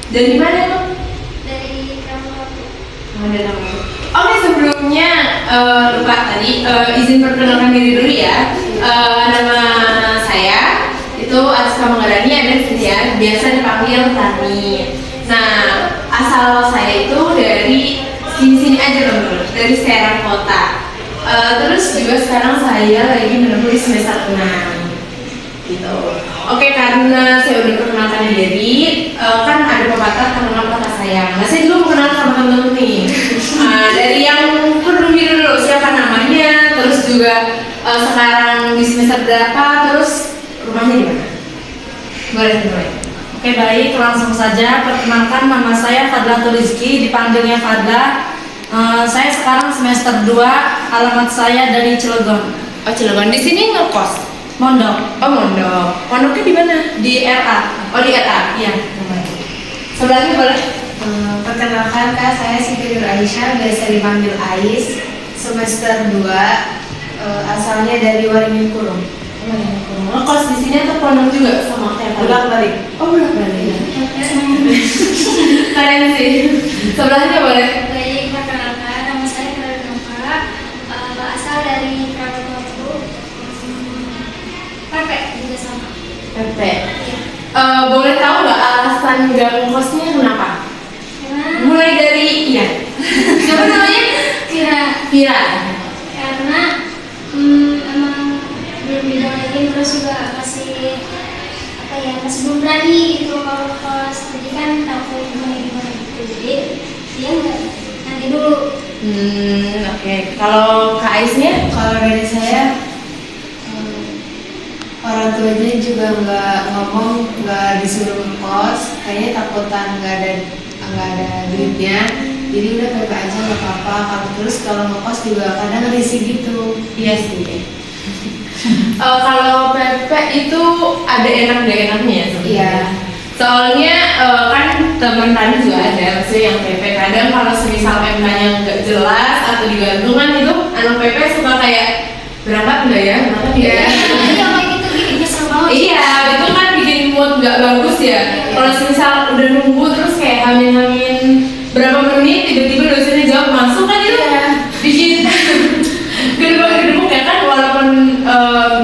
Dari mana tuh? Dari kamu. Ada nama. Oke, sebelumnya lupa tadi izin perkenalkan diri dulu ya. Nama saya itu Aska Manggarani, ada ya, biasa dipanggil Tani. Nah, asal saya itu dari sini-sini aja teman-teman, dari Serang Kota. Terus juga sekarang saya lagi menempuh di semester 6 gitu. Oke, karena saya udah perkenalkan diri, kan ada pepatah kenal kata sayang. Nah, saya juga mau kenal sama temen-temen nih. Dari yang peduli dulu siapa namanya, terus juga sekarang di semester berapa, terus rumahnya di mana? Boleh mulai. Oke, baik, langsung saja. Perkenalkan, nama saya Fadla Turizki, dipanggilnya Fadla. Saya sekarang semester 2, alamat saya dari Cilegon. Oh, Cilegon. Di sini ngekos. Mondok. Oh, mondok. Mondoknya di mana? Di RA. Oh, di RA. Iya. Sebelahnya boleh. Perkenalkan Kak, saya Siti Nur Aisyah, biasa dipanggil Ais, semester 2, asalnya dari Waringin Kurung. Ngekos di sini atau pondok juga sama kayak Bolak-balik. Oh, bolak-balik. Keren sih. Sebelahnya boleh. Baik, perkenalkan, nama saya Clara Nova, asal dari Kerabat Batu, PP juga sama. PP. Iya. Boleh tahu nggak alasan nggak ngekosnya kenapa? Karena Mulai dari iya. Siapa namanya? Vira. karena emang belum dibolehin, terus juga masih belum berani gitu kalau kos, jadi kan takut gimana gitu, jadi dia nggak nanti dulu. Oke. Kalau Kak Aisnya? Kalau dari saya, orang tuanya juga nggak ngomong, nggak disuruh ngekos, kayaknya takutan nggak ada duitnya, jadi udah PP aja nggak apa-apa. Kalau ngekos juga kadang risih gitu. Iya sih. Kalau PP itu ada enak gak enaknya sebenarnya. Iya. Soalnya kan teman tadi juga ada, maksudnya yang PP kadang kalau semisal MK-nya nggak jelas atau digantungan itu anak PP suka kayak berangkat nggak ya, berangkat nggak ya. Iya kayak gitu bikin kesel banget. Iya, itu kan bikin mood nggak bagus ya. Kalau semisal udah nunggu terus kayak hamin-hamin berapa menit tiba-tiba dosennya jawab masuk kan itu bikin gedebak-gedebuk ya kan, walaupun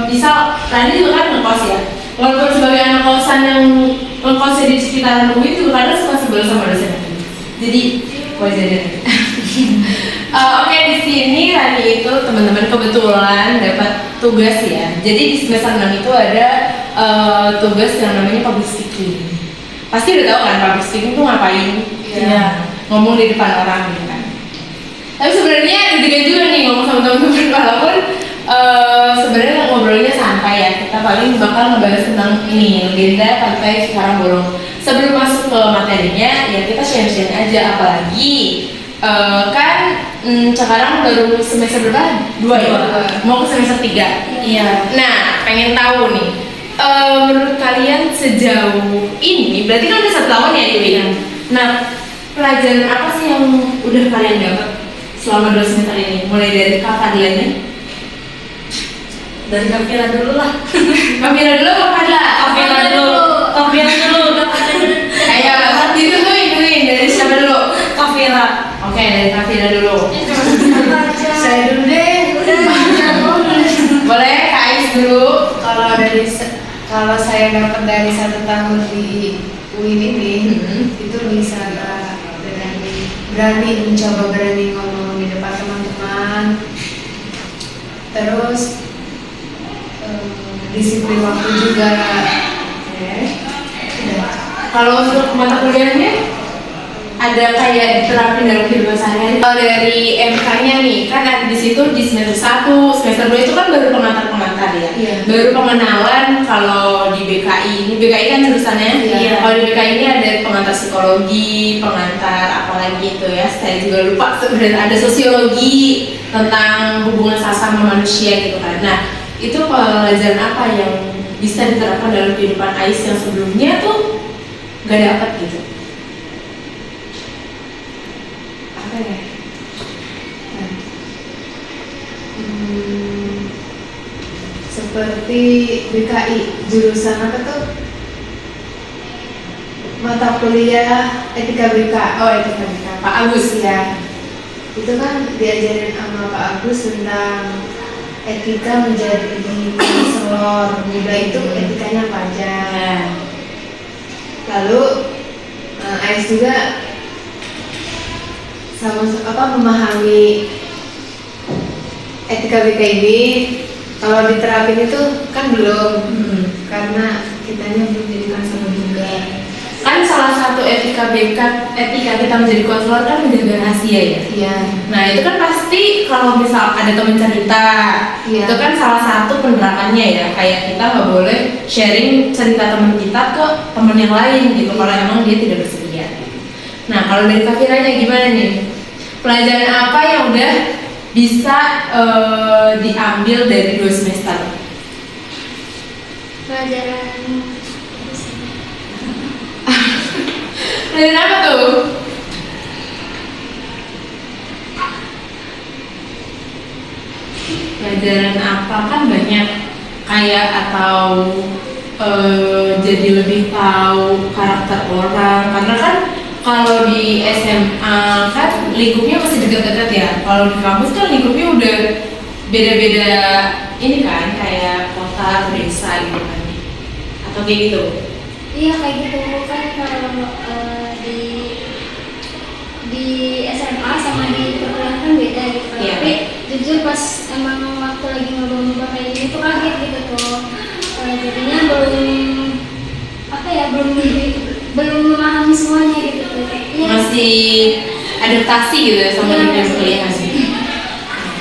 misal tadi juga kan ngekos ya, walaupun sebagai anak kosan yang ngekosnya di sekitaran UI juga kadang suka sebel sama dosen. Jadi wajar ya. Oke, di sini tadi itu teman-teman kebetulan dapat tugas ya. Jadi di semester 6 itu ada tugas yang namanya public speaking. Pasti udah tahu kan public speaking itu ngapain? Iya. Ngomong di depan orang gitu kan. Tapi sebenarnya deg-degan juga nih ngomong sama teman-teman, walaupun sebenarnya ngobrolnya santai ya. Kita paling bakal ngebahas tentang ini legenda pantai Cikarang Borong. Sebelum masuk ke materinya ya kita share-share aja, apalagi kan sekarang baru semester berapa? 2 ya? Mau ke semester 3. Iya. Nah, pengen tahu nih, menurut kalian sejauh ini, berarti kan udah 1 tahun ya Dewi? Iya. Nah, pelajaran apa sih yang udah kalian dapat selama 2 semester ini? Mulai dari Kak Fadlianya? Dari Kafira dulu lah. Kamila dulu apa Fadla? Kafira dulu. Kafira dulu. Ayo, ditungguin dari siapa dulu? Kafira. Oke, dari Kafila dulu. Saya dulu deh. Boleh Kak Ais dulu. Kalau saya dapat dari 1 tahun di UIN ini, itu bisa berani mencoba berani ngomong di depan teman-teman, terus disiplin waktu juga. Kalau untuk mata kuliahnya ada kayak diterapin dalam kehidupan sehari-hari. Kalau dari MK-nya nih, kan ada di situ di semester 1, semester 2 itu kan baru pengantar-pengantar ya. Iya. Baru pengenalan. Kalau di BKI, ini BKI kan jurusannya. Iya. Kalau di BKI ini ada pengantar psikologi, pengantar apalagi itu ya. Saya juga lupa sebenarnya ada sosiologi tentang hubungan sesama manusia gitu kan. Nah, itu pelajaran apa yang bisa diterapkan dalam kehidupan Ais yang sebelumnya tuh gak dapat gitu? Apa ya? Seperti BKI, jurusan apa tuh? mata kuliah etika BK. Oh itu kan Pak Agus. Ya, itu kan diajarin sama Pak Agus tentang etika menjadi konselor muda itu etikanya apa aja. Ya. Lalu Ais juga sama memahami etika BK ini. Kalau diterapin itu kan belum, karena kitanya belum jadi konselor juga. Kan salah satu etika BK, etika kita menjadi konselor kan menjaga rahasia ya. Iya. Nah itu kan pasti kalau misal ada teman cerita, Iya. itu kan salah satu penerapannya ya. Kayak kita nggak boleh sharing cerita teman kita ke teman yang lain gitu. Kalau emang dia tidak bersedia. Nah kalau dari Kak Firanya gimana nih? Pelajaran apa yang udah bisa diambil dari 2 semester? Pelajaran Pelajaran apa tuh? Pelajaran apa kan banyak, kayak atau jadi lebih tahu karakter orang, karena kan kalau di SMA kan lingkupnya masih dekat-dekat ya. Kalau di kampus kan lingkupnya udah beda-beda ini kan, kayak kota atau desa gitu kan, atau kayak gitu. iya kayak gitu kan. Kalau di SMA sama di perkuliahan kan beda gitu kan. Iya. Tapi jujur pas emang waktu lagi nyoba-nyoba kayak gini tuh kaget gitu tuh. Jadinya belum memahami semuanya gitu tuh. Iya. Masih adaptasi gitu ya sama Iya, dunia masih kuliah. adaptasi.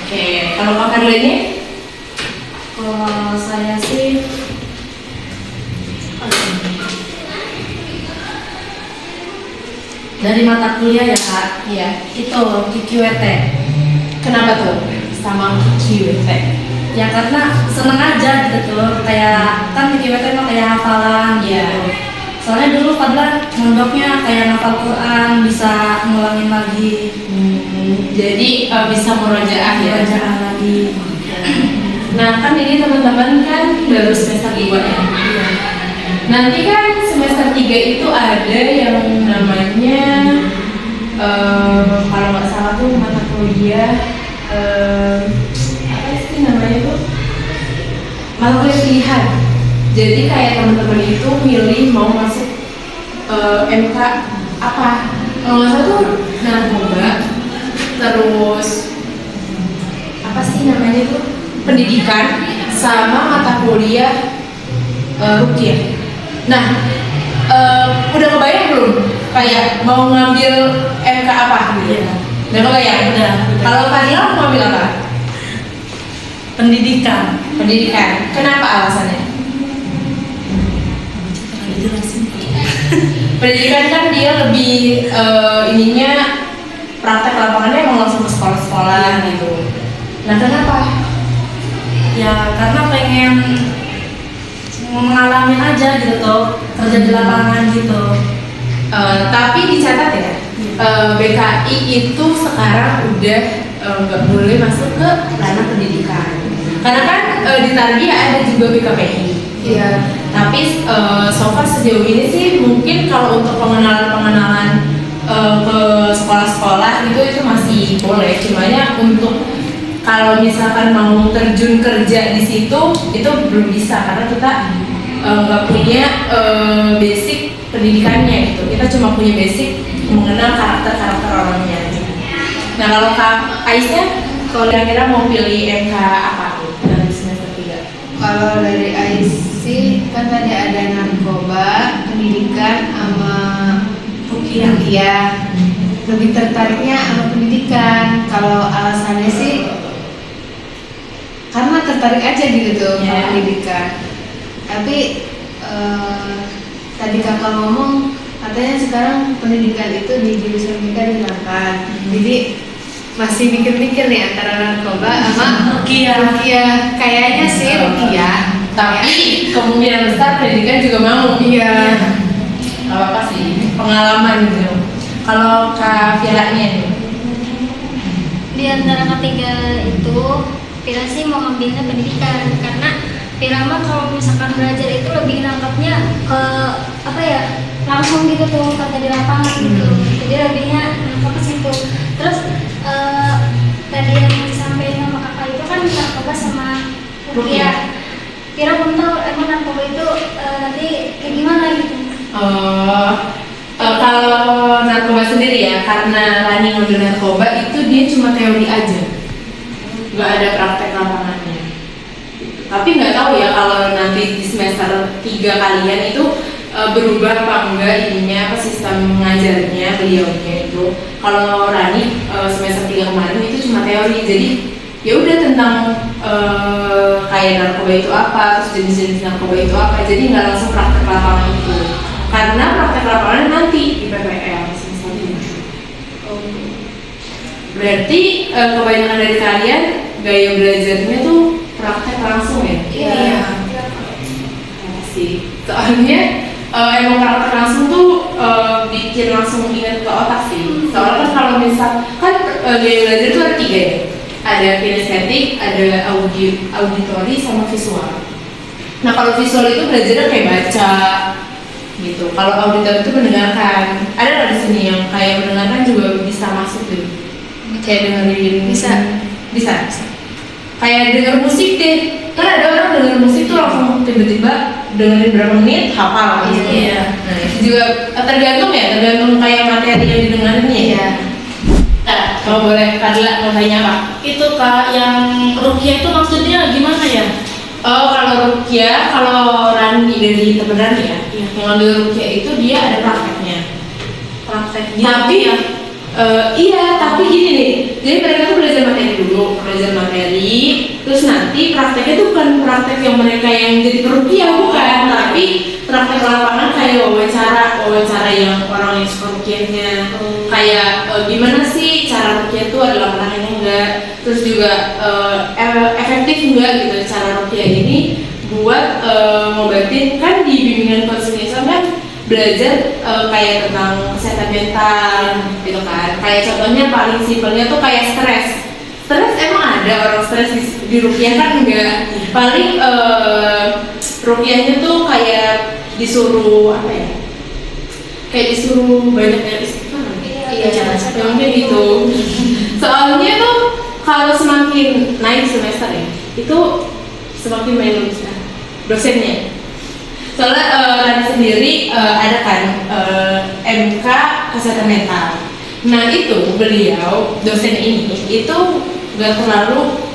Oke, kalau Kak Karlene? Kalau saya sih dari mata kuliah ya Kak, Iya. itu QWT. Kenapa tuh sama QWT? Ya karena seneng aja gitu tuh, kayak kan QWT mah kayak hafalan gitu. Iya. Soalnya dulu Fadla mondoknya kayak ngafal Quran, bisa ngulangin lagi, Jadi bisa murojaah ya. belajar lagi. Nah kan ini teman-teman kan baru semester 2 ya. Nanti kan semester 3 itu ada yang namanya kalau nggak salah tuh mata kuliah apa sih namanya tuh, mata kuliah pilihan. Jadi kayak teman-teman itu milih mau masuk MK apa, kalau nggak salah tuh narkoba, terus apa sih namanya tuh, pendidikan, sama mata kuliah ruqyah. Nah, udah kebayang belum kayak mau ngambil MK apa gitu? Iya. Udah kebayang? Udah. Kalau Fadila mau ngambil apa? Pendidikan. Pendidikan. Kenapa alasannya? Pendidikan kan dia lebih ininya praktek lapangannya emang langsung ke sekolah-sekolah gitu. Nah kenapa? Ya karena pengen mengalami aja gitu tuh, kerja di lapangan gitu. Tapi dicatat ya, BKI itu sekarang udah nggak boleh masuk ke ranah pendidikan. Karena kan di Tarbiyah ada juga BKPI. Iya. Tapi so far sejauh ini sih mungkin kalau untuk pengenalan ke sekolah-sekolah itu masih boleh. Cumanya untuk kalau misalkan mau terjun kerja di situ itu belum bisa karena kita nggak punya basic pendidikannya gitu. Kita cuma punya basic mengenal karakter orangnya. Nah kalau Kak Aisnya, kalau kira-kira mau pilih MK apa tuh dari semester 3? Kalau dari Ais sih kan tadi ada narkoba, pendidikan, sama ruqyah. Lebih tertariknya sama pendidikan. Kalau alasannya sih karena tertarik aja gitu tuh sama Yeah. pendidikan. Tapi tadi kakak ngomong katanya sekarang pendidikan itu di jurusan kita dihilangkan. Jadi masih mikir-mikir nih antara narkoba sama ruqyah. Kayaknya sih ruqyah. Tapi kemungkinan besar pendidikan juga mau. Iya. Gak apa-apa sih, pengalaman gitu. Kalau Kak Firanya nih, Di antara ketiga itu, Pira sih mau ngambilnya pendidikan karena Pira mah kalau misalkan belajar itu lebih nangkapnya ke apa ya, langsung gitu tuh kata di lapangan gitu. Jadi lebihnya nangkep ke situ. Terus tadi yang disampaikan sama kakak itu kan narkoba sama rupiah. Kira belum tahu emang narkoba itu nanti kayak gimana gitu. Kalau narkoba sendiri ya, karena Rani ngambil narkoba itu dia cuma teori aja, nggak ada praktek lapangannya. Tapi nggak tahu ya kalau nanti di semester 3 kalian itu berubah apa enggak ininya, apa sistem mengajarnya beliaunya itu. Kalau Rani semester 3 kemarin itu cuma teori, jadi ya udah tentang kayak narkoba itu apa, terus jenis-jenis narkoba itu apa, jadi nggak langsung praktek lapangan itu. Karena praktek lapangan nanti di PPL semester 5. Berarti kebanyakan dari kalian gaya belajarnya tuh praktek langsung ya? Iya. Sih. Soalnya emang praktek langsung tuh bikin langsung ingat ke otak sih. Soalnya kan kalau misal kan gaya belajar itu ada 3 ya. Ada kinestetik, ada auditori, sama visual. Nah kalau visual itu belajarnya kayak baca gitu. Kalau auditor itu mendengarkan. Ada nggak di sini yang kayak mendengarkan juga bisa masuk tuh? Kayak dengerin bisa. Kayak denger musik deh. Kan ada orang denger musik tuh langsung tiba-tiba dengerin berapa menit hafal gitu. Iya. Nah itu juga tergantung kayak materi yang didengarnya ya. Nah, kalau boleh Kadla mau tanya apa? Itu Kak, yang rupiah itu maksudnya gimana ya? Oh, kalau rukyah, kalau Rani dari temen Rani ya, yang ngambil rukyah itu dia ada prakteknya. Prakteknya. Tapi ya. Iya, tapi gini nih, jadi mereka tuh belajar materi, terus nanti prakteknya tuh bukan praktek yang mereka yang jadi perukyah, bukan, tapi praktek lapangan kayak wawancara yang orang yang suka rukyahnya, kayak gimana sih cara rukyah tuh ada lapangannya enggak, terus juga efektif enggak gitu cara rukyah ini buat ngobatin. Kan di bimbingan konseling kan belajar kayak tentang kesehatan mental gitu kan. Kayak contohnya paling simpelnya tuh kayak stres emang ada orang stres di rukyah kan enggak. Paling rukyahnya tuh kayak disuruh apa ya, kayak disuruh banyak istighfar. Iya, yang kayak gitu. Soalnya tuh kalau semakin naik semester ya itu semakin main dosennya. Soalnya Rani sendiri ada kan MK kesehatan mental. Nah itu beliau dosen ini itu gak terlalu,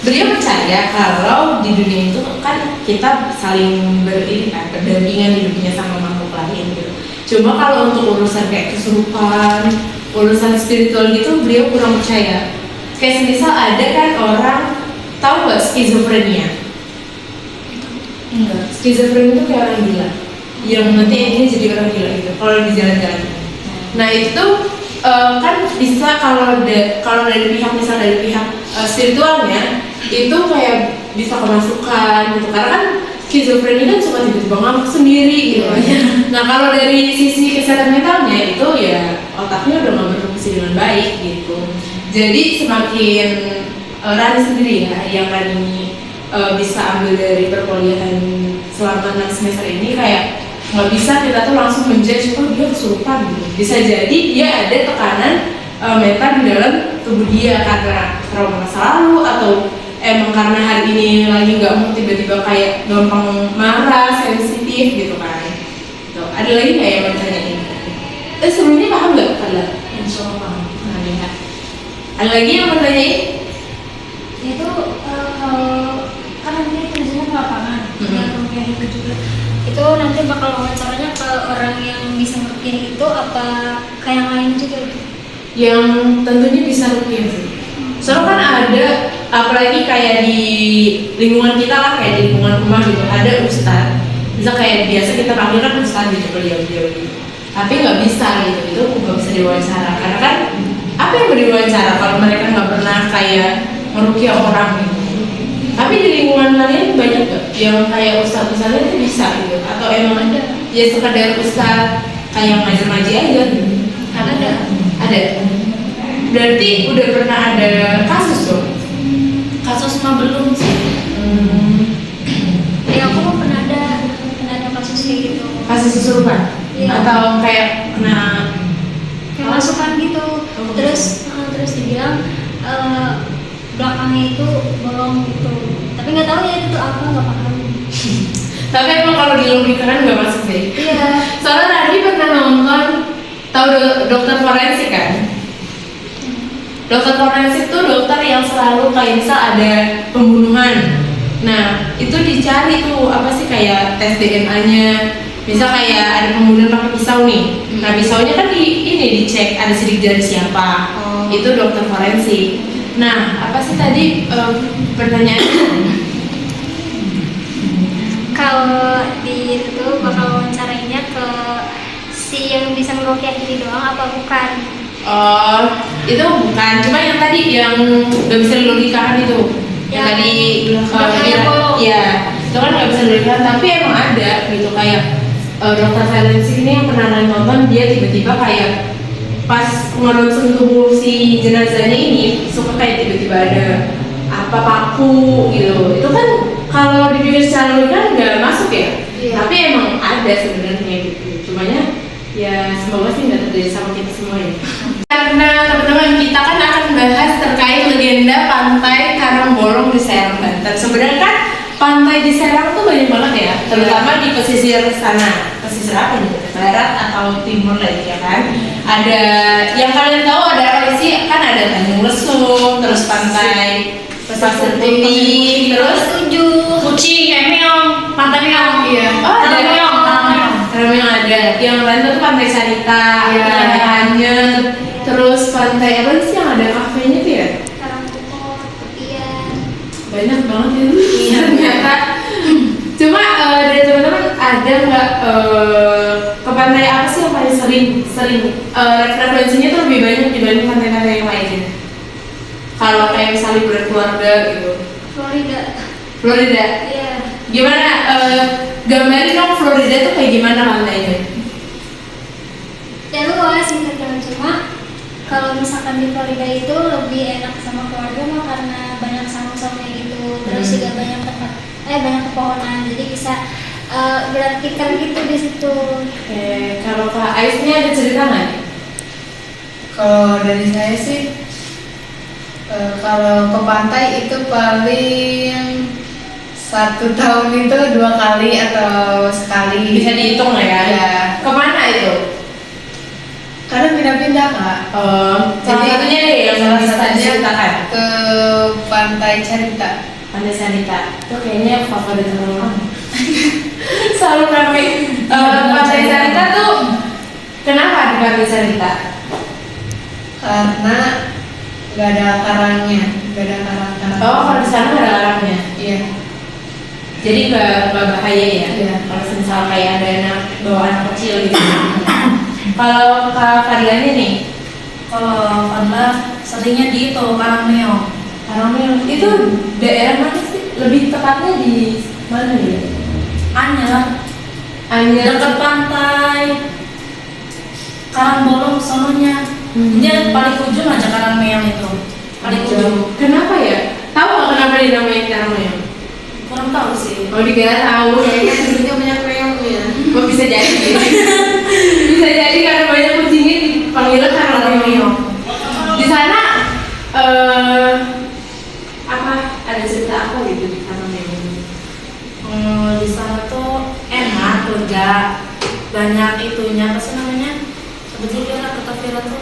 beliau percaya kalau di dunia itu kan kita saling berdampingan hidupnya sama makhluk lain gitu. Cuma kalau untuk urusan kayak kesurupan, urusan spiritual gitu beliau kurang percaya. Kayak semisal ada kan orang, tahu gak skizofrenia? Enggak, skizofrenia itu kayak orang gila yang nanti ini jadi orang gila gitu kalau di jalan-jalan. Nah itu kan bisa kalau dari pihak spiritualnya itu kayak bisa kemasukan gitu, karena kan skizofrenia kan suka tiba-tiba ngamuk sendiri gitu. Nah kalau dari sisi kesehatan mentalnya itu ya otaknya udah nggak berfungsi dengan baik gitu. Jadi semakin Rani sendiri ya yang Rani bisa ambil dari perkuliahan selama 6 semester ini, kayak nggak bisa kita tuh langsung menjudge oh dia kesurupan gitu. Bisa jadi dia ada tekanan mental di dalam tubuh dia karena trauma masa lalu, atau emang karena hari ini lagi nggak mau tiba-tiba kayak gampang marah, sensitif gitu kan. Tuh, ada lagi nggak yang mau ditanyain? Sebelumnya paham nggak Kadla? Insya Allah paham. Nah, ya. Ada lagi yang mau ditanyain? Itu kan nanti kerjanya ke lapangan, kayak gitu juga. Itu nanti bakal wawancaranya ke orang yang bisa ngertiin itu apa kayak yang lain juga gitu? Yang tentunya bisa rutin sih. Soalnya kan ada, apalagi kayak di lingkungan kita lah, kayak di lingkungan rumah gitu, ada ustadz. Bisa kayak biasa kita panggil kan ustadz gitu, beliau gitu. Tapi nggak bisa gitu, itu nggak bisa diwawancara. Karena kan apa yang mau diwawancara kalau mereka nggak pernah kayak meruqyah orang gitu. Tapi di lingkungan kalian banyak gak yang kayak ustadz-ustadznya itu bisa gitu? Atau emang ada ya sekadar ustadz kayak ngajar-ngaji aja gitu? Ada. Berarti udah pernah ada kasus dong? Kasus mah belum sih. Ya aku pernah ada kasus kayak gitu. Kasus kesurupan? Iya. Atau kayak kena Kayak masukan gitu. Oh, Terus dibilang belakangnya itu bolong gitu. Tapi nggak tahu ya itu tuh apa, nggak paham. tapi emang kalau dilogikakan nggak masuk sih. Iya. Soalnya tadi pernah nonton, tahu dokter forensik kan? Dokter forensik tuh dokter yang selalu kayak misal ada pembunuhan. Nah, itu dicari tuh apa sih kayak tes DNA-nya. Misal kayak ada pembunuhan pakai pisau nih. Nah, pisaunya kan dicek ada sidik jari siapa. Oh. Itu dokter forensik. Nah, apa sih tadi pertanyaannya? Kalau di itu bakal wawancarainya ke si yang bisa ngerukyah ini doang apa bukan? Oh, itu bukan. Cuma yang tadi yang nggak bisa dilogikakan itu. Yang tadi belakangnya bolong. Iya, itu kan nggak bisa dilogikakan. Tapi emang ada gitu kayak dokter forensik ini yang pernah nonton, dia tiba-tiba kayak pas ngeronsen tubuh si jenazahnya ini suka kayak tiba-tiba ada apa paku gitu. Itu kan kalau dipikir secara logika nggak masuk ya. Iya. Tapi emang ada sebenarnya gitu. Cumanya ya semoga sih nggak terjadi sama kita semua ya. Karena teman-teman kita kan akan bahas terkait legenda pantai Karangbolong di Serang, Banten. Sebenarnya kan pantai di Serang tuh banyak banget ya, terutama di pesisir sana. Pesisir apa nih? Barat atau timur lagi ya kan? Ada yang kalian tahu ada apa sih? Kan ada Tanjung Lesung, terus pantai Pasir Putih, terus Kucing, Meong, Pantai Meong. Iya. oh ada Meong, Meong ada. Yang lain tuh pantai Sarita, Iya. Pantai Anyer, terus pantai apa sih yang ada kafenya tuh ya? Karangpukul, Tepian. Banyak banget itu ternyata. Cuma dari teman-teman ada nggak ke pantai apa sih yang paling sering referensinya tuh lebih banyak dibanding pantai-pantai yang lainnya? Kalau kayak misalnya berkeluarga gitu. Florida. Iya. Gimana gambarin dong Florida tuh kayak gimana pantainya? Ya luas gitu kan, cuma kalau misalkan di Florida itu lebih enak sama keluarga mah karena banyak saung-saungnya gitu, terus juga banyak banyak pepohonan, jadi bisa beraktivitas gitu di situ. Kalau Kak Aisnya ada cerita nggak? Kalau dari saya sih, kalau ke pantai itu paling 1 tahun itu 2 kali atau sekali. Bisa dihitung lah ya? Iya. Kemana itu? Karena pindah-pindah kak. Salah satunya deh yang salah bisa satunya diceritakan. ke Pantai Carita. Pantai Sarita itu kayaknya favorit orang. Selalu kami Pantai Sarita tuh kenapa di Pantai Sarita? Karena nggak ada karangnya, nggak ada karang-karang. Oh, kalau di sana nggak ada karangnya. Iya. Jadi nggak bahaya ya? Iya. Kalau misal kayak ada anak bawa anak kecil gitu. Kalau Kak Fadlanya nih, Kalau Fadla seringnya di itu Karangmeong. Karangnya itu daerah mana sih? Lebih tepatnya di mana ya? Anyer, Anyer. dekat pantai Karangbolong sononya. Hmm. Dia paling ujung aja Karangmeong itu. Paling ujung. Kenapa ya? Tahu nggak kenapa dinamain Karangmeong? Kurang tahu sih. Oh, dikira tahu kayaknya. Dulunya banyak meongnya. Oh, bisa jadi. Bisa jadi karena banyak kucingnya dipanggilnya Karangmeong. Di sana apa ada cerita apa gitu di Karangmeong? Di sana tuh enak, lega, banyak itunya apa sih namanya? Sebetulnya Kertavira tuh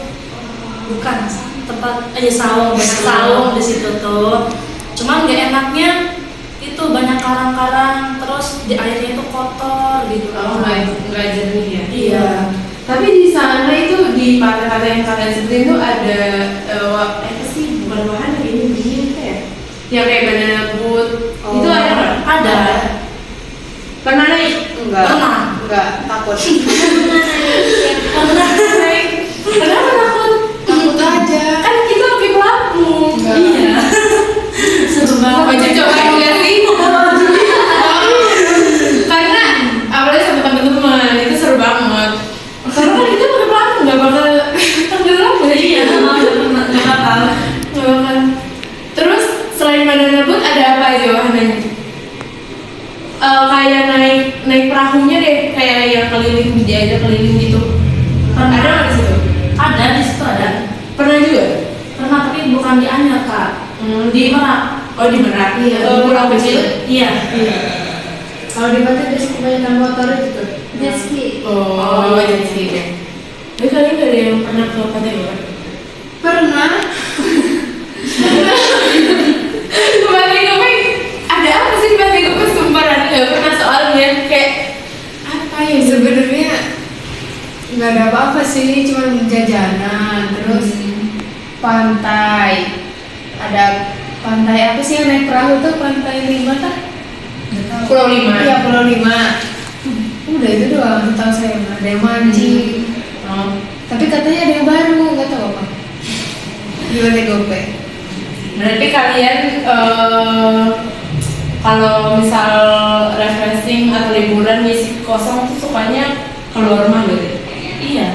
bukan tempat aja saung, banyak saung di situ tuh. Cuman nggak enaknya itu banyak karang-karang, terus di airnya itu kotor gitu. Oh, nggak jernih ya? Iya. Tapi di sana itu di pantai-pantai yang kalian sebutin itu ada apa sih? Bukan wahana ini begini ya? Yang kayak banana boat. Oh. Itu ada nggak? Ada. Pernah naik? Enggak. Pernah. Enggak, takut. Pernah naik. Kenapa takut? Takut aja. Kan kita pakai pelampung. Enggak. Iya. Seru banget. Ojo coba juga sih. Karena apalagi sama teman-teman itu seru banget. Karena kan kita pakai pelampung nggak bakal tenggelam ya. Iya, nggak bakal. Nggak bakal. Terus selain banana boat ada apa aja wahananya? Kayak naik perahunya deh, kayak yang keliling dijajah keliling bukan di Anyar Kak, di Merak. Oh di Merak. Iya, Pulau kecil. Iya. Kalau di Batam biasanya kebanyakan motor itu tuh. jet ski. Oh jadi sih. Tapi kalian gak ada yang pernah ke pantai Gope? Pernah. Pantai Gope ada apa sih di Pantai Gope? Sumpah Rani nggak pernah soalnya kayak apa ya Sebenarnya nggak ada apa-apa sih, cuma jajanan, terus pantai. Ada pantai apa sih yang naik perahu tuh? Pantai Lima kan? Pulau Lima. Iya, Pulau Lima. Udah itu doang, tahu saya mah. Ada yang mancing. Tapi katanya ada yang baru, nggak tahu apa. Di Pantai Gope. Berarti kalian kalau misal refreshing atau liburan ngisi kosong tuh sukanya keluar rumah gitu? Iya.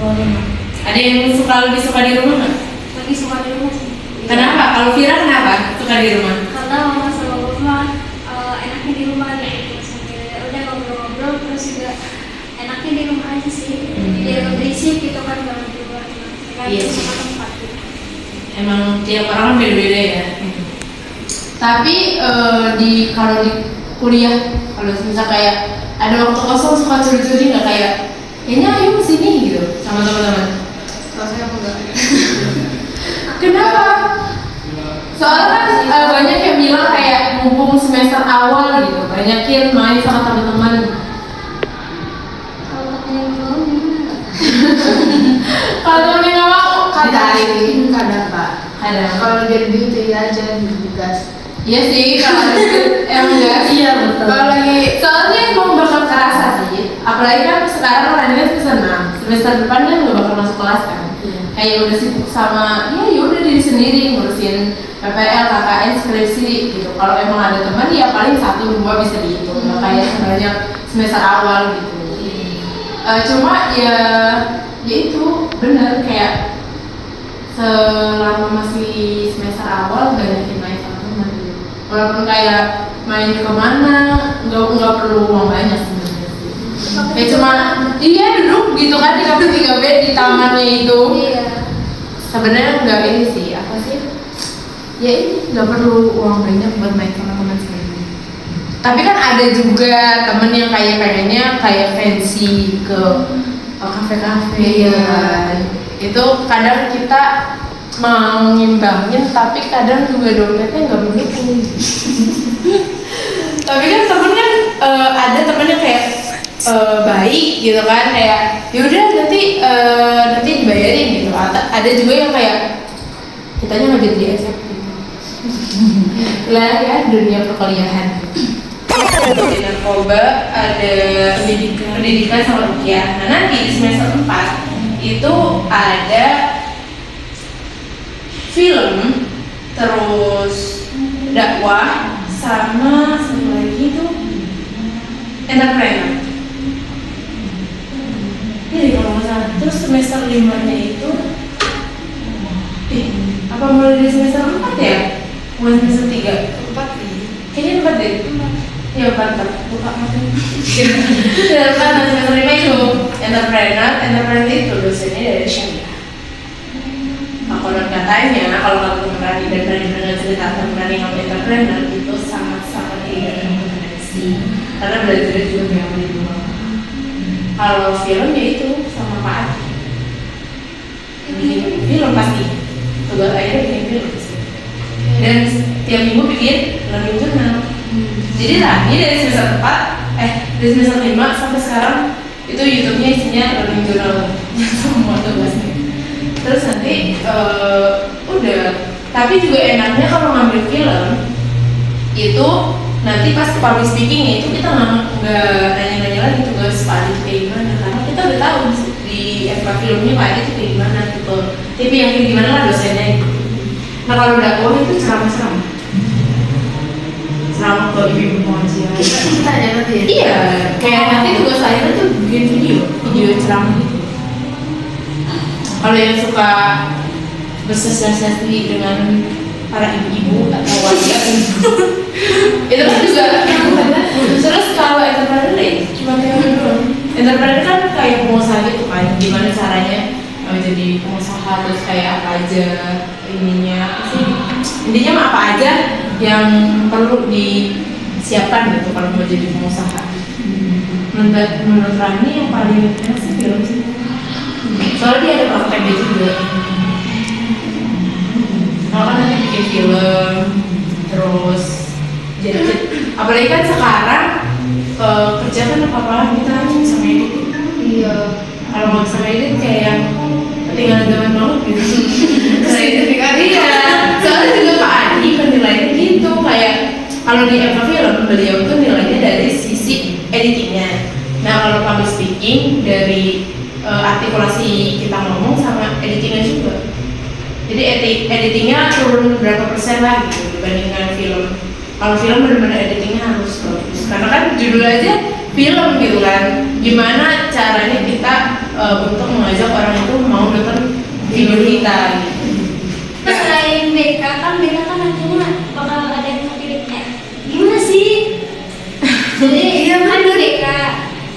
Oh, iya. Ada yang lebih suka di rumah nggak? Lagi suka di rumah sih. Kenapa? Kalau Vira kenapa suka di rumah? Karena mama sama mama enaknya di rumah gitu, sambil udah ngobrol-ngobrol, terus juga enaknya di rumah aja sih. Dia nggak berisik gitu kan kalau di luar. Kan Iya. sama tempat gitu. Emang tiap orang kan beda-beda ya. Tapi kalau di kuliah, kalau misal kayak ada waktu kosong suka curi-curi nggak kayak, kayaknya ayo kesini gitu sama teman-teman. Kalau saya enggak. Kenapa? Soalnya kan banyak yang bilang kayak mumpung semester awal gitu, banyakin main sama teman-teman. Kalau temennya yang mau gimana? Kalau temennya nggak mau, Ditarik kadang. kadang Pak. Kadang. Kalau dia duit aja digas. Iya sih, kalau ada duit, emang enggak sih. Iya, betul. Kalau lagi, soalnya emang bakal kerasa sih. Apalagi kan sekarang Rani kan semester 6, semester depan kan nggak bakal masuk kelas kan. Kayak udah sibuk sama, ya udah diri sendiri ngurusin PPL, KKN, skripsi gitu. Kalau emang ada teman ya paling 1-2 bisa dihitung, nggak kayak sebanyak semester awal gitu. Cuma ya itu bener kayak selama masih semester awal banyakin main sama teman gitu. Walaupun kayak main kemana nggak perlu uang banyak sebenarnya sih. Kayak cuma iya duduk gitu kan di kafe 3B di tamannya itu. Iya. Sebenarnya nggak ini sih apa sih? Ya ini nggak perlu uang banyak buat main sama teman sendiri. Tapi kan ada juga temen yang kayak pengennya kayak fancy ke kafe-kafe kan. Itu kadang kita mau ngimbangin tapi kadang juga dompetnya nggak mendukung. Tapi kan temen kan ada temen yang kayak baik gitu kan, kayak yaudah nanti dibayarin gitu. Ada juga yang kayak kitanya nggak jadi aja gitu. Lah ya dunia perkuliahan. Ada narkoba, ada pendidikan sama rupiah. Nah nanti di semester 4 itu ada film, terus dakwah, sama satu lagi itu entrepreneur. Jadi kalau nggak salah, terus semester 5-nya itu, apa mulai dari semester 4 ya? Bukan semester 3? 4 nih. Kayaknya 4 deh. Ya 4, buka matanya. Semester 5 itu entrepreneur itu dosennya dari Syariah. Nah, konon katanya kalau kamu berani dan berani cerita berani ngambil entrepreneur itu sangat-sangat tidak rekomendasi karena belajar juga yang di luar. Kalau film ya itu sama Pak Adi bikin film pasti tugas akhirnya bikin film sih. Dan tiap minggu bikin learning journal. Jadi Rani dari semester 4 dari semester 5 sampai sekarang itu YouTube-nya isinya learning journal semua tugasnya. Terus nanti udah, tapi juga enaknya kalau ngambil film itu nanti pas public speaking itu kita nggak nanya-nanya lagi tugas Pak Adi kayak gimana, karena kita udah tahu di FK filmnya Pak Adi itu kayak gimana gitu, tipe yang kayak gimana lah dosennya gitu. Nah kalau dakwah itu ceramah ke ibu pengajian. Kita tanya nanti ya. Iya, kayak nanti tugas akhirnya tuh bikin video ceramah gitu. Kalau yang suka bersosialisasi dengan para ibu-ibu atau wanita itu kan juga. Terus kalau entrepreneur cuma teori doang. Entrepreneur kan kayak pengusaha gitu kan, gimana caranya jadi pengusaha terus kayak apa aja ininya sih, intinya mah apa aja yang perlu disiapkan gitu kalau mau jadi pengusaha. Menurut Rani yang paling enak sih film sih, soalnya dia ada prakteknya juga. Kalau kan nanti bikin film terus jadi apalagi kan sekarang kerja kan apa-apa kita harus bisa ngedit. Iya. Kalau nggak bisa ngedit kayak yang ketinggalan zaman banget gitu. Iya, soalnya juga Pak Adi penilaiannya gitu, kayak kalau di Eva Film beliau tuh nilainya dari sisi editingnya. Nah kalau public speaking dari artikulasi kita ngomong sama editingnya juga. Jadi editingnya turun berapa persen lah gitu dibandingkan film. Kalau film benar-benar editingnya harus bagus, karena kan judul aja film gitu kan. Gimana caranya kita untuk mengajak orang itu mau nonton video kita gitu. Terus selain BK kan nantinya bakal ada yang pilihnya. Gimana sih? Jadi kan di BK,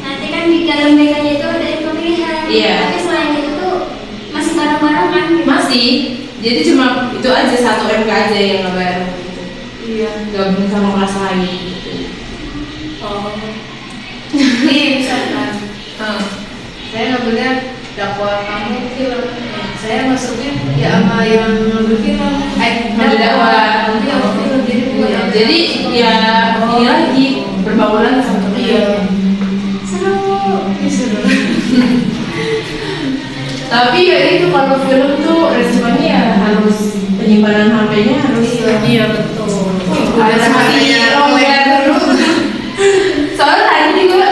nanti kan di dalam BK-nya itu ada yang pemilihan. Iya. Tapi selain itu tuh masih bareng-bareng kan? Masih, jadi cuma itu aja satu MK aja yang nggak baru gitu. Iya, gabung sama kelas lain gitu. Oh, Ini misalkan saya ngambilnya dakwah kamu film, saya masuknya ya sama yang ngambil film, Ngambil dakwah. Iya, film jadi bukan Iya, jadi ya ini lagi berbaulan sama Iya. Seru. Tapi ya itu kalau film tuh resikonya ya harus penyimpanan HP-nya harus iya betul. harus mati longgar dulu. Soalnya tadi juga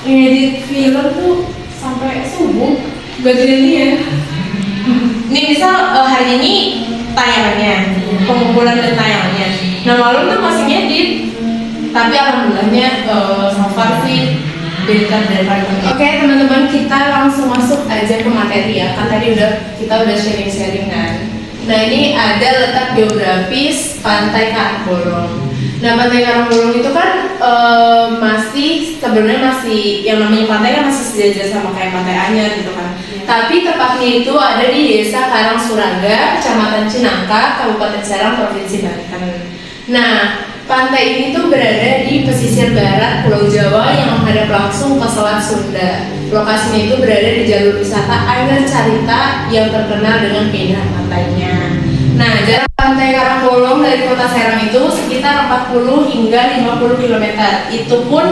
ngedit film tuh sampai subuh ganti-gantian. Ini misal hari ini tayangannya, pengumpulan dan tayangannya. Nah malam tuh masih ngedit, tapi alhamdulillahnya so far sih berikan dari paling. Oke teman-teman, kita langsung masuk aja ke materi ya. Kan tadi kita udah sharing-sharing kan. Nah ini ada letak geografis Pantai Karangbolong. Nah Pantai Karangbolong itu kan masih sebenarnya masih yang namanya pantai kan masih sejajar sama kayak Pantai Anyer gitu kan. Tapi tepatnya itu ada di Desa Karangsuraga, Kecamatan Cinangka, Kabupaten Serang, Provinsi Banten. Nah pantai ini tuh berada di pesisir barat Pulau Jawa yang menghadap langsung ke Selat Sunda. Lokasinya itu berada di jalur wisata Air Carita yang terkenal dengan keindahan pantainya. Nah, jarak Pantai Karangbolong dari Kota Serang itu sekitar 40 hingga 50 km. Itu pun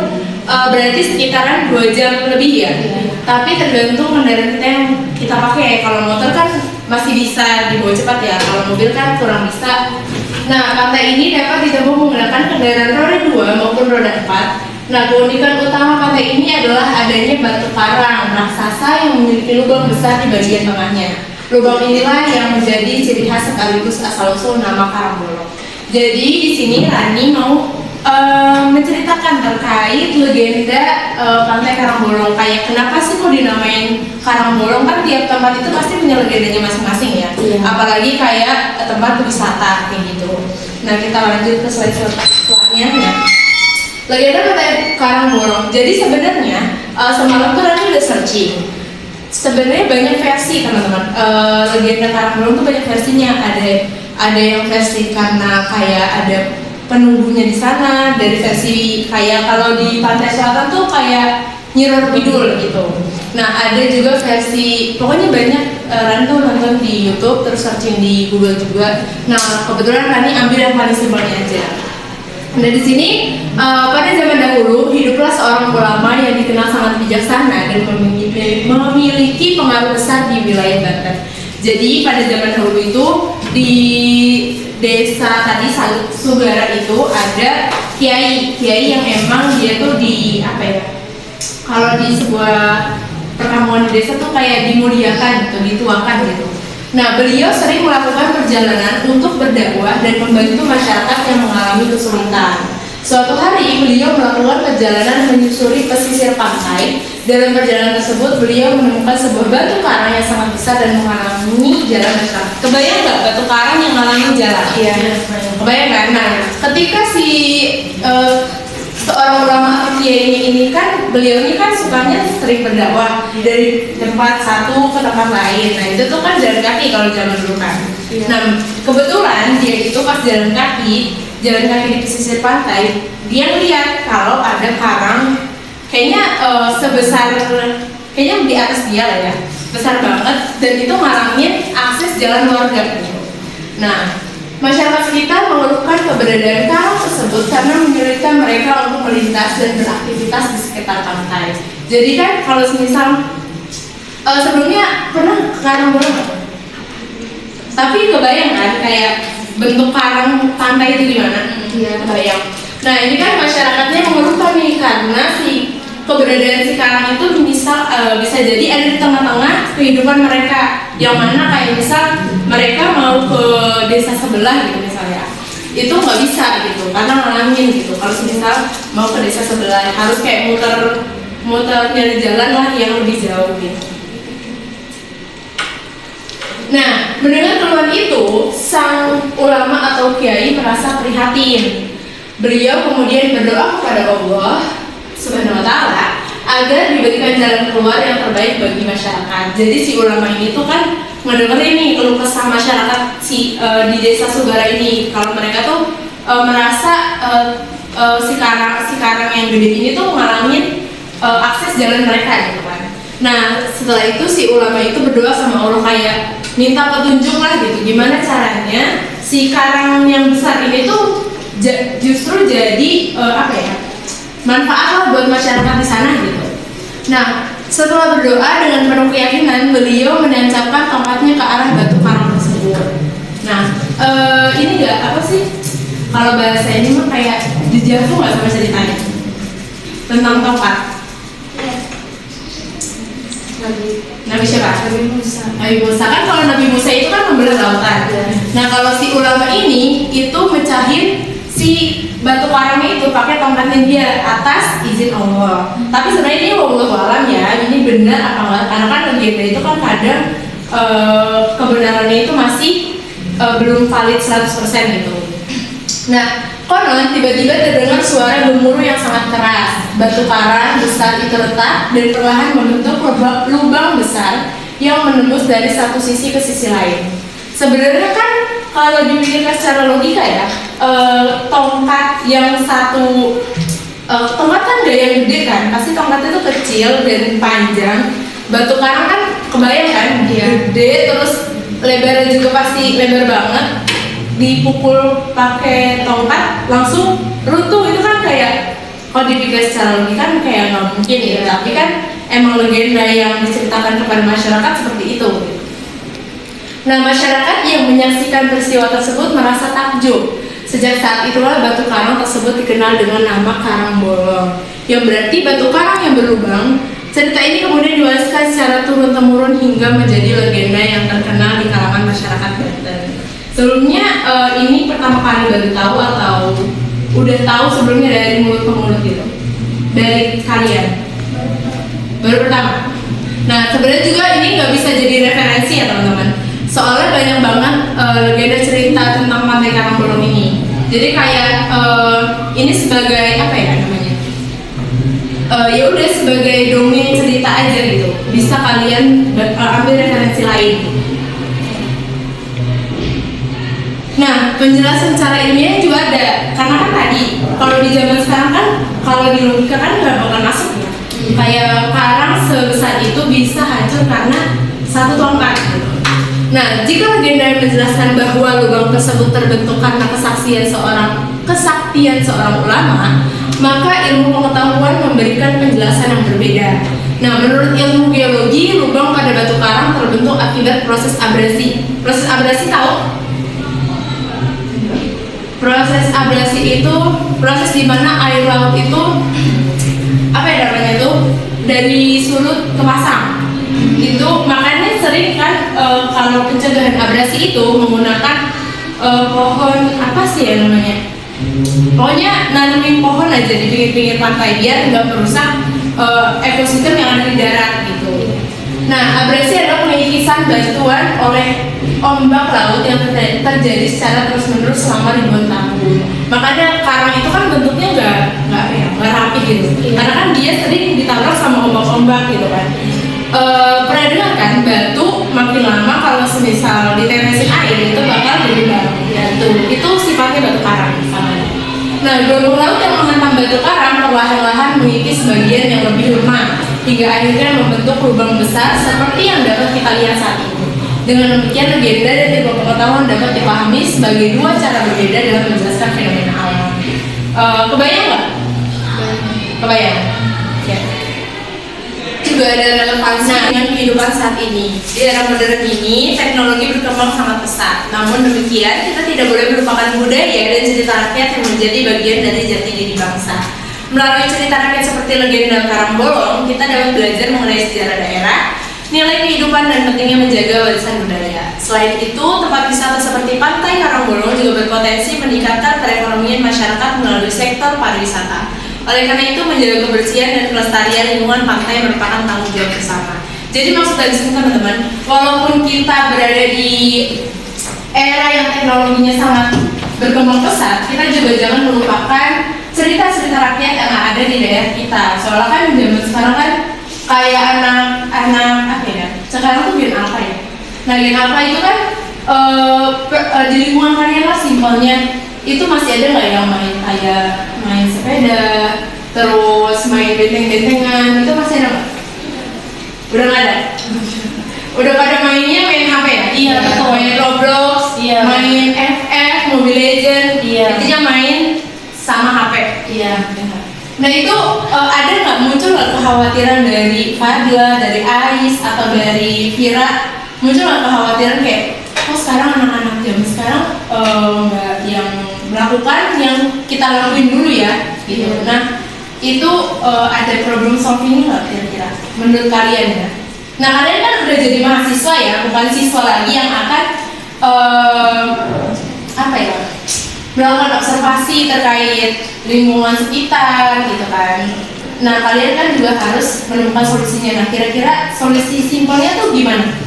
berarti sekitaran 2 jam lebih ya. Tapi tergantung kendaraan kita yang kita pakai. Kalau motor kan masih bisa dibawa cepat ya. Kalau mobil kan kurang bisa. Nah, pantai ini dapat ditempuh menggunakan kendaraan roda 2 maupun roda 4. Nah, keunikan utama pantai ini adalah adanya batu karang raksasa yang memiliki lubang besar di bagian tengahnya. Lubang inilah yang menjadi ciri khas sekaligus asal-usul nama Karangbolong. Jadi di sini Rani mau menceritakan terkait legenda Pantai Karangbolong. Kayak kenapa sih kok dinamain Karangbolong? Kan tiap tempat itu pasti punya legendanya masing-masing ya. Apalagi kayak tempat wisata kayak gitu. Nah kita lanjut ke slide selanjutnya ya. Legenda Pantai Karangbolong. Jadi sebenarnya semalam tuh Rani udah searching. Sebenarnya banyak versi teman-teman. Legenda Karangbolong tuh banyak versinya. Ada yang versi karena kayak ada penunggunya di sana, dari versi kayak kalau di pantai selatan tuh kayak Nyi Roro Kidul gitu. Nah ada juga versi, pokoknya banyak. Rani tuh nonton di YouTube terus searching di Google juga. Nah kebetulan Rani ambil yang paling simpelnya aja. Nah di sini pada zaman dahulu hiduplah seorang ulama yang dikenal sangat bijaksana dan memiliki pengaruh besar di wilayah Banten. Jadi pada zaman dahulu itu di desa tadi Sugara itu ada kiai yang emang dia tuh di apa ya? Kalau di sebuah perkampungan desa tuh kayak dimuliakan gitu, dituakan gitu. Nah, beliau sering melakukan perjalanan untuk berdakwah dan membantu masyarakat yang mengalami kesulitan. Suatu hari beliau melakukan perjalanan menyusuri pesisir pantai. Dalam perjalanan tersebut beliau menemukan sebuah batu karang yang sangat besar dan menghalangi jalan masyarakat. Kebayang nggak batu karang yang menghalangi jalan? Iya. Kebayang kan? Nah, ketika si seorang ulama atau kiai ini kan beliau ini kan sukanya sering berdakwah dari tempat satu ke tempat lain. Nah itu tuh kan jalan kaki kalau zaman dulu kan. Nah kebetulan dia itu pas jalan kaki di pesisir pantai, dia lihat kalau ada karang kayaknya kayaknya di atas dia lah ya, besar banget, dan itu ngalangin akses jalan warga gitu. Nah, masyarakat sekitar mengeluhkan keberadaan karang tersebut karena menyulitkan mereka untuk melintas dan beraktivitas di sekitar pantai. Jadi kan kalau misal sebelumnya pernah ke karang belum? Tapi kebayang kan kayak bentuk karang pantai itu gimana? Iya, kebayang. Nah ini kan masyarakatnya mengeluhkan nih karena keberadaan si karang itu bisa jadi ada di tengah-tengah kehidupan mereka, yang mana kayak misal mereka mau ke desa sebelah gitu misalnya, itu nggak bisa gitu karena ngalangin gitu. Kalau misal mau ke desa sebelah harus kayak muter nyari jalan lah yang lebih jauh gitu. Nah, mendengar keluhan itu, sang ulama atau kiai merasa prihatin. Beliau kemudian berdoa kepada Allah Subhanahu wa Ta'ala agar diberikan jalan keluar yang terbaik bagi masyarakat. Jadi si ulama ini tuh kan ngedengerin nih keluh kesah masyarakat di desa Sugara ini, kalau mereka tuh merasa si karang yang gede ini tuh ngalangin akses jalan mereka gitu kan. Nah setelah itu si ulama itu berdoa sama Allah kayak minta petunjuk lah gitu, gimana caranya si karang yang besar ini tuh justru jadi manfaat lah buat masyarakat di sana gitu. Nah setelah berdoa dengan penuh keyakinan, beliau menancapkan tongkatnya ke arah batu karang tersebut. Nah ini kalau bahasa ini mah kayak dijatuh nggak sama ceritanya tentang tongkat? Nabi siapa? Nabi Musa kan, kalau Nabi Musa itu kan membelah lautan. Nah kalau si ulama ini itu mecahin si batu karangnya itu pakai tongkatnya dia atas izin Allah. Tapi sebenarnya ini wallahu alam ya, ini benar apa enggak, karena kan legenda itu kan kadang kebenarannya itu masih belum valid 100% gitu. Nah konon tiba-tiba terdengar suara gemuruh yang sangat keras. Batu karang besar itu retak dan perlahan membentuk lubang besar yang menembus dari satu sisi ke sisi lain. Sebenarnya kan kalau dipikirkan secara logika ya, tongkat yang satu, tongkat kan gak yang gede kan, pasti tongkatnya itu kecil dan panjang. Batu karang kan kebayang kan, gede terus lebarnya juga pasti lebar banget. Dipukul pakai tongkat langsung runtuh, itu kan kayak kalau dipikir secara logika kan kayak nggak mungkin ya. Tapi kan emang legenda yang diceritakan kepada masyarakat seperti itu. Nah masyarakat yang menyaksikan peristiwa tersebut merasa takjub. Sejak saat itulah batu karang tersebut dikenal dengan nama Karang Bolong, yang berarti batu karang yang berlubang. Cerita ini kemudian diwariskan secara turun-temurun hingga menjadi legenda yang terkenal di kalangan masyarakat Banten. Sebelumnya ini pertama kali baru tahu atau udah tahu sebelumnya dari mulut ke mulut gitu? Dari kalian? Baru pertama? Nah sebenarnya juga ini nggak bisa jadi referensi ya teman-teman. Soalnya banyak banget legenda cerita tentang Pantai Karang Bolong ini. Jadi kayak ini sebagai apa ya namanya? Ya udah sebagai dongeng cerita aja gitu. Bisa kalian ambil referensi lain. Nah, penjelasan secara ilmiah juga ada. Karena kan tadi kalau di zaman sekarang kan kalau di logika kan nggak bakal masuk ya. Kayak karang sebesar itu bisa hancur karena satu tongkat gitu. Nah, jika legenda yang menjelaskan bahwa lubang tersebut terbentuk karena kesaktian seorang ulama, maka ilmu pengetahuan memberikan penjelasan yang berbeda. Nah, menurut ilmu geologi, lubang pada batu karang terbentuk akibat proses abrasi. Proses abrasi tahu? Proses abrasi itu proses di mana air laut itu apa ya namanya tuh dari surut ke pasang. Itu makanya sering kan kalau pencegahan abrasi itu menggunakan pohon apa sih ya namanya? Pokoknya nanemin pohon aja di pinggir-pinggir pantai biar nggak merusak ekosistem yang ada di darat gitu. Nah, abrasi adalah pengikisan batuan oleh ombak laut yang terjadi secara terus-menerus selama ribuan tahun. Makanya karang itu kan bentuknya nggak rapi gitu. Karena kan dia sering ditabrak sama ombak-ombak gitu kan. Pernah dengar kan batu makin lama kalau semisal ditetesin air itu bakal jadi batu. Itu sifatnya batu karang sama. Nah, gelombang laut yang menghantam batu karang perlahan-lahan mengikis bagian yang lebih lemah hingga akhirnya membentuk lubang besar seperti yang dapat kita lihat saat ini. Dengan demikian, legenda dan ilmu pengetahuan dapat dipahami sebagai dua cara berbeda dalam menjelaskan fenomena alam. Kebayang nggak? Kebayang? Ya. Juga ada relevansi dengan kehidupan saat ini. Di era modern ini, teknologi berkembang sangat pesat. Namun demikian, kita tidak boleh melupakan budaya dan cerita rakyat yang menjadi bagian dari jati diri bangsa. Melalui cerita rakyat seperti legenda Karangbolong, kita dapat belajar mengenai sejarah daerah, nilai kehidupan dan pentingnya menjaga warisan budaya. Selain itu, tempat wisata seperti Pantai Karangbolong juga berpotensi meningkatkan perekonomian masyarakat melalui sektor pariwisata. Oleh karena itu, menjaga kebersihan dan kelestarian lingkungan pantai merupakan tanggung jawab bersama. Jadi maksud dari sini teman-teman, walaupun kita berada di era yang teknologinya sangat berkembang pesat, kita juga jangan melupakan cerita-cerita rakyat yang ada di daerah kita. Soalnya kan zaman sekarang kan kayak anak apa ya? Sekarang tuh Gen Alpha ya. Nah, Gen Alpha itu kan di lingkungan kalian lah simpelnya itu masih ada nggak yang main sepeda, terus main benteng-bentengan, itu masih ada nggak? Udah nggak ada? Udah pada mainnya main HP ya? Iya, betul. Main Roblox, Iya. main FF, Mobile Legend, Iya. intinya main sama HP. Iya, benar. Nah itu ada nggak muncul nggak kekhawatiran dari Fadla, dari Ais atau dari Vira, muncul nggak kekhawatiran kayak oh sekarang anak-anak zaman sekarang nggak yang melakukan yang kita lakuin dulu ya gitu. Nah itu ada problem solving nggak kira-kira menurut kalian ya? Nah kalian kan udah jadi mahasiswa ya, bukan siswa lagi yang akan apa ya, melakukan observasi terkait lingkungan sekitar gitu kan. Nah kalian kan juga harus menemukan solusinya. Nah kira-kira solusi simpelnya tuh gimana?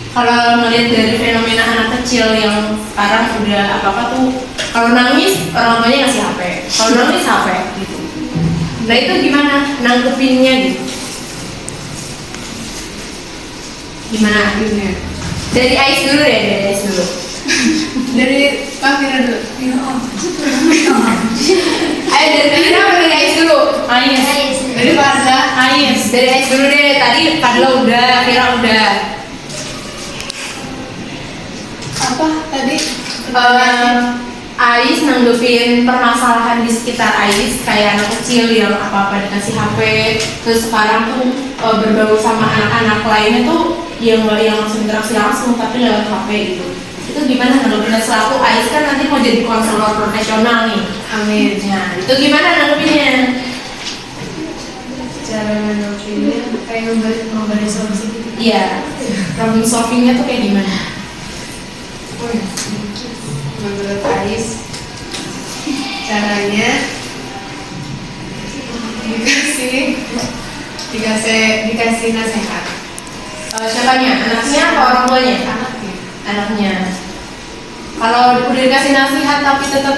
Kalau melihat dari fenomena anak kecil yang sekarang udah apa-apa tuh, kalau nangis orang tuanya ngasih HP, kalau nangis HP gitu. Nah itu gimana nanggepinnya gitu? Gimana akhirnya? Dari Ais dulu ya, dari Ais dulu. Dari Kak Vira dulu. Ayo dari Vira atau dari Ais dulu? Ais. Dari Fadla. Ais. Dari Ais dulu deh. Tadi Fadla udah, Vira udah. Apa tadi? Ais nanggepin permasalahan di sekitar Ais kayak anak kecil yang apa-apa dikasih HP, terus sekarang tuh berbaur sama anak-anak lainnya tuh yang nggak yang langsung interaksi langsung tapi lewat HP gitu. Itu gimana nanggepinnya selaku Ais kan nanti mau jadi konselor profesional nih. Amin. Nah itu gimana nanggepinnya? Cara menanggapinya kayak memberi solusi gitu. Iya, problem solvingnya tuh kayak gimana? Menurut Ais caranya dikasih nasihat. Siapanya? Anaknya atau orang tuanya? Anaknya. Kalau udah dikasih nasihat tapi tetap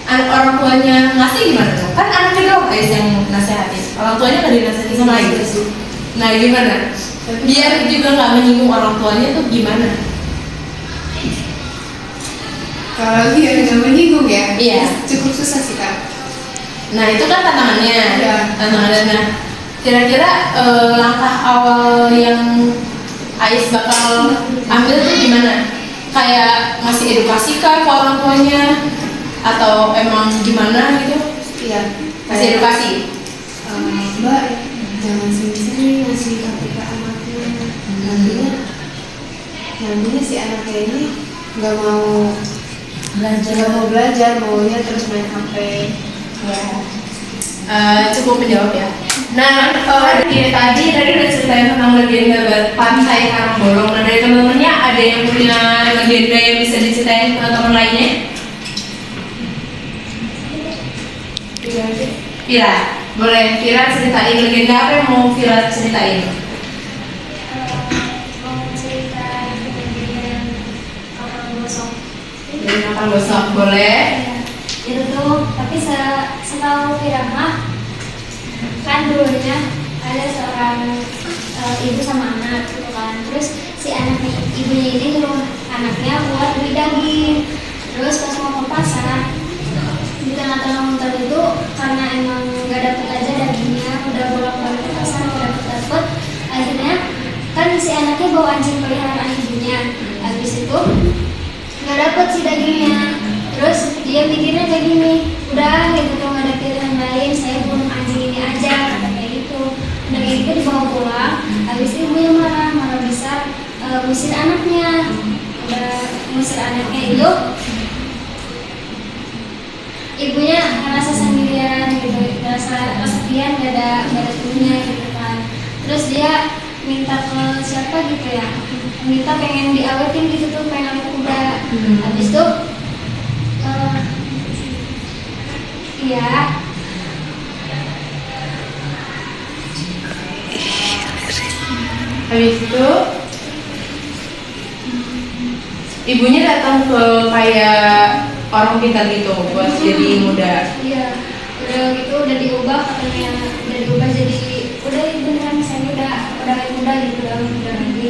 orang tuanya ngasih gimana dong? Kan anaknya doang guys yang nasihatin. Orang tuanya nggak dinasihatin sama Ais. Nah gimana? Biar juga nggak menyinggung orang tuanya tuh gimana? Kalau dia nggak menyinggung ya, Iya. cukup susah sih Kak. Nah itu kan tantangannya. Iya. Tantangannya. Nah kira-kira langkah awal yang Ais bakal ambil tuh gimana? Kayak ngasih edukasi kah ke orang tuanya? Atau emang gimana gitu? Iya. Kasih edukasi? Mbak, jangan sini-sini ngasih HP ke anaknya. Nantinya si anaknya ini nggak mau belajar, maunya terus main HP. Ya. Cukup menjawab ya. Nah, tadi udah ceritain tentang legenda Pantai Karangbolong. Nah, dari teman-temannya ada yang punya legenda yang bisa diceritain ke teman lainnya? Vira, boleh Vira ceritain legenda apa yang mau Vira ceritain? Mau cerita Dari kapal gosok boleh. Itu tuh, tapi setahu Firama kan dulunya ada seorang ibu sama anak gitu kan. Terus si anaknya ibunya ini nyuruh anaknya buat beli daging. Terus pas mau ke pasar di tengah-tengah motor itu karena emang nggak dapet aja dagingnya, udah bolak-balik ke pasar nggak dapet, akhirnya kan si anaknya bawa anjing peliharaan ibunya. Habis itu nggak dapet si dagingnya. Terus dia mikirnya kayak gini, udah gitu tuh nggak ada pilihan lain, saya bunuh anjing ini aja, kata kayak gitu. Udah kayak gitu dibawa pulang. Habis itu ibunya marah besar, ngusir anaknya. Udah ngusir anaknya itu, ibunya ngerasa sendirian gitu, ngerasa kesepian, gak ada temennya gitu kan. Terus dia minta ke siapa gitu ya, minta pengen diawetin gitu tuh, pengen awet kuda. Habis itu iya Habis itu ibunya datang ke kayak orang pintar gitu buat jadi muda. iya udah gitu, udah diubah katanya, udah diubah jadi udah beneran saya udah kayak muda gitu, udah muda lagi.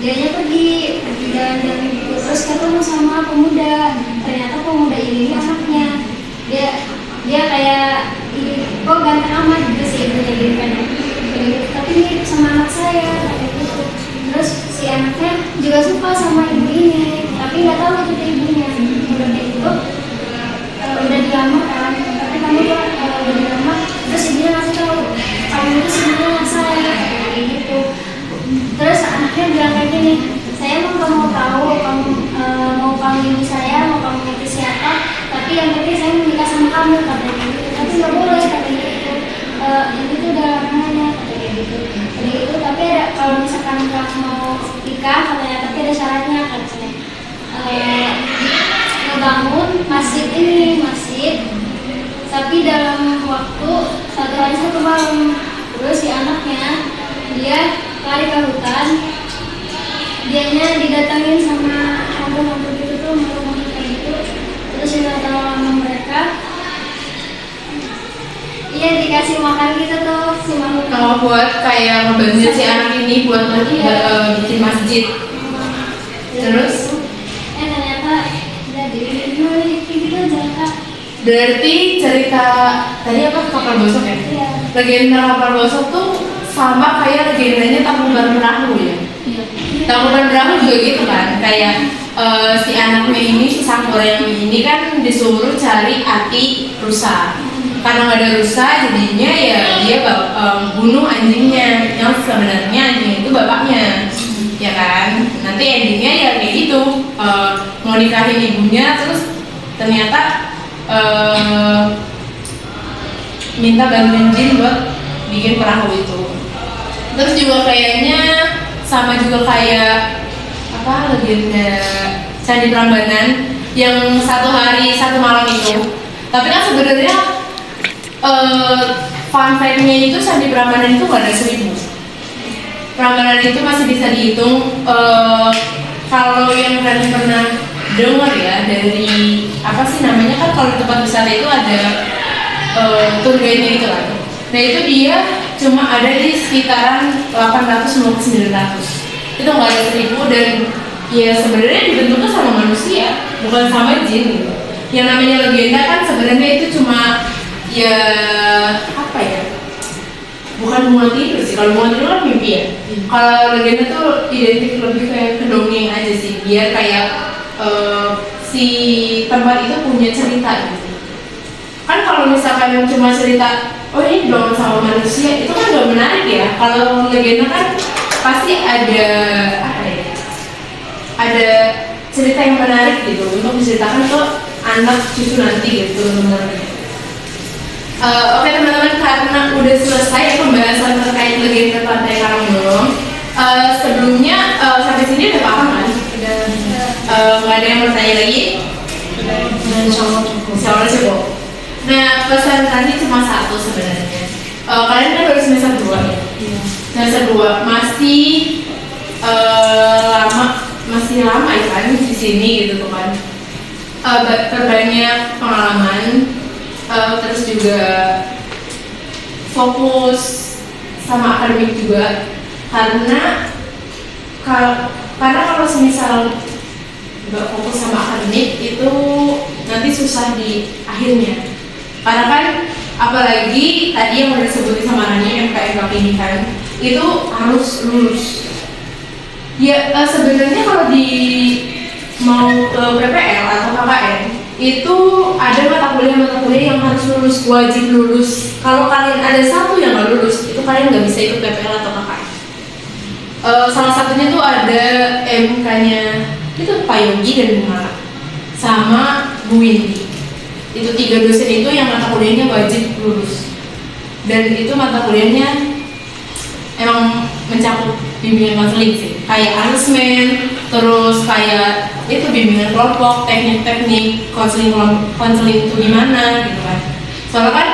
Dianya pergi jalan-jalan gitu, terus ketemu sama pemuda. Ternyata pemuda ini anaknya. Dia kayak, kok ganteng amat gitu sih ibunya gitu kan. Tapi mirip sama anak saya kayak gitu. Terus si anaknya juga suka sama ibu ini, tapi nggak tahu itu dia ibunya. Udah kayak gitu, udah dilamar kan. Tapi kamu tuh udah dilamar, terus ibunya ngasih tahu kamu itu sebenarnya anak saya kayak gitu. Terus anaknya bilang kayak gini, saya mau kamu tahu kamu mau kamu ibu saya, mau kamu ngerti siapa, tapi yang penting saya menikah sama kamu katanya gitu. Tapi nggak boleh katanya gitu, ini tuh udah larangannya katanya gitu. Jadi itu tapi ada, kalau misalkan kamu mau nikah katanya, tapi ada syaratnya katanya, ngebangun masjid ini, tapi dalam waktu 1 hari 1 malam. Terus si anaknya dia lari ke hutan, dianya didatangin sama hantu-hantu gitu tuh, makhluk-makhluk kayak gitu. Terus udah tahu sama mereka, iya dikasih makan gitu tuh si makhluk. Kalau buat kayak ngebantu si anak ini buat bikin masjid. Terus Ternyata jadi kayak gitu aja Kak. berarti cerita tadi apa, kapal gosok ya? Iya. Legenda kapal gosok tuh sama kayak legendanya Tangkuban Perahu ya. Tangkuban Perahu juga gitu kan, kayak si anaknya ini, si sang yang ini kan disuruh cari ati rusa. Karena nggak ada rusa, jadinya ya dia bunuh anjingnya, yang sebenarnya anjing itu bapaknya, ya kan? Nanti endingnya ya kayak gitu, mau nikahin ibunya, terus ternyata minta bantuin jin buat bikin perahu itu. Terus juga kayaknya sama juga kayak apa, legenda Candi Prambanan yang 1 hari 1 malam itu. Tapi kan sebenarnya fun fact-nya itu Candi Prambanan itu nggak ada 1000. Prambanan itu masih bisa dihitung. Kalau yang kalian pernah dengar ya dari apa sih namanya, kan kalau di tempat wisata itu ada tour guide-nya gitu kan. Nah itu dia cuma ada di sekitaran 800 mau ke 900. Itu nggak ada 1000, dan ya sebenarnya dibentuknya sama manusia, bukan sama jin gitu. Yang namanya legenda kan sebenarnya itu cuma ya apa ya, bukan muat tidur sih. Kalau muat tidur kan mimpi ya. Kalau legenda tuh identik lebih kayak ke dongeng aja sih, biar kayak si tempat itu punya cerita gitu. Kan kalau misalkan cuma cerita, oh ini dong sama manusia, itu kan gak menarik ya. Kalau legenda kan pasti ada apa ya, ada cerita yang menarik gitu untuk diceritakan ke anak cucu nanti gitu teman-teman. Oke teman-teman, karena udah selesai pembahasan terkait legenda Pantai Karangbolong, sebelumnya sampai sini udah paham kan? Nggak ada yang mau tanya lagi? Insya Allah cukup. Nah pesan tadi cuma 1 sebenarnya. Kalian kan baru semester 2 ya? Semester 2 masih lama ya kan di sini gitu kan? perbanyak pengalaman, terus juga fokus sama akademik juga, karena kalau semisal nggak fokus sama akademik itu nanti susah di akhirnya, karena kan apalagi tadi yang udah disebutin sama Rani MKM pendidikan itu harus lulus ya. Sebenarnya kalau di mau ke PPL atau KKN itu ada mata kuliah yang harus lulus, wajib lulus. Kalau kalian ada satu yang nggak lulus, itu kalian nggak bisa ikut PPL atau KKN. Salah satunya tuh ada MK-nya itu Pak Yogi dan Bu Mala sama Bu Windy. Itu 3 dosen itu yang mata kuliahnya wajib lulus, dan itu mata kuliahnya emang mencakup bimbingan konseling sih, kayak asesmen, terus kayak itu bimbingan kelompok, teknik-teknik konseling itu gimana gitu kan. Soalnya kan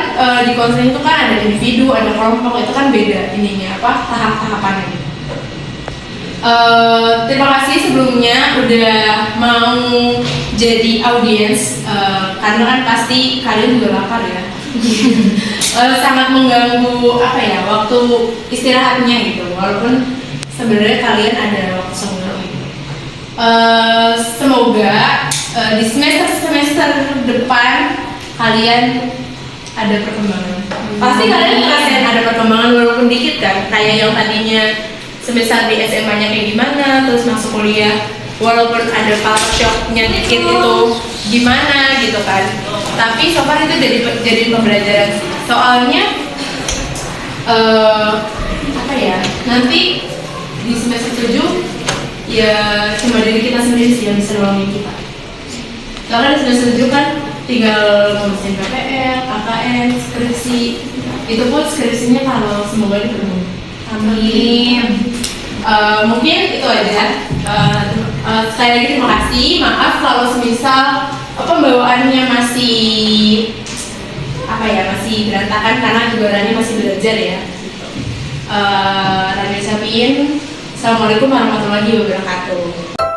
di konseling itu kan ada individu, ada kelompok, itu kan beda ininya apa tahap-tahapannya gitu. Terima kasih sebelumnya udah mau jadi audiens, karena kan pasti kalian juga lapar ya. Sangat mengganggu apa ya waktu istirahatnya gitu, walaupun sebenarnya kalian ada waktu senggang gitu. Semoga di semester depan kalian ada perkembangan. Pasti kalian ngerasain ada perkembangan walaupun dikit kan, kayak yang tadinya semisal di SMA-nya kayak gimana, terus masuk kuliah walaupun ada culture shock-nya dikit itu gimana gitu kan. Tapi so far itu jadi pembelajaran sih. Soalnya apa ya, nanti di semester 7 ya cuma diri kita sendiri sih yang bisa nolongin kita. Soalnya di semester 7 kan tinggal ngurusin PPL, KKN, skripsi. Itu pun skripsinya kalau semoga dipenuhi. Amin. Mungkin itu aja. Sekali lagi terima kasih. Maaf kalau semisal pembawaannya masih apa ya, masih berantakan karena juga Rani masih belajar ya. Rani ucapin Assalamualaikum warahmatullahi wabarakatuh.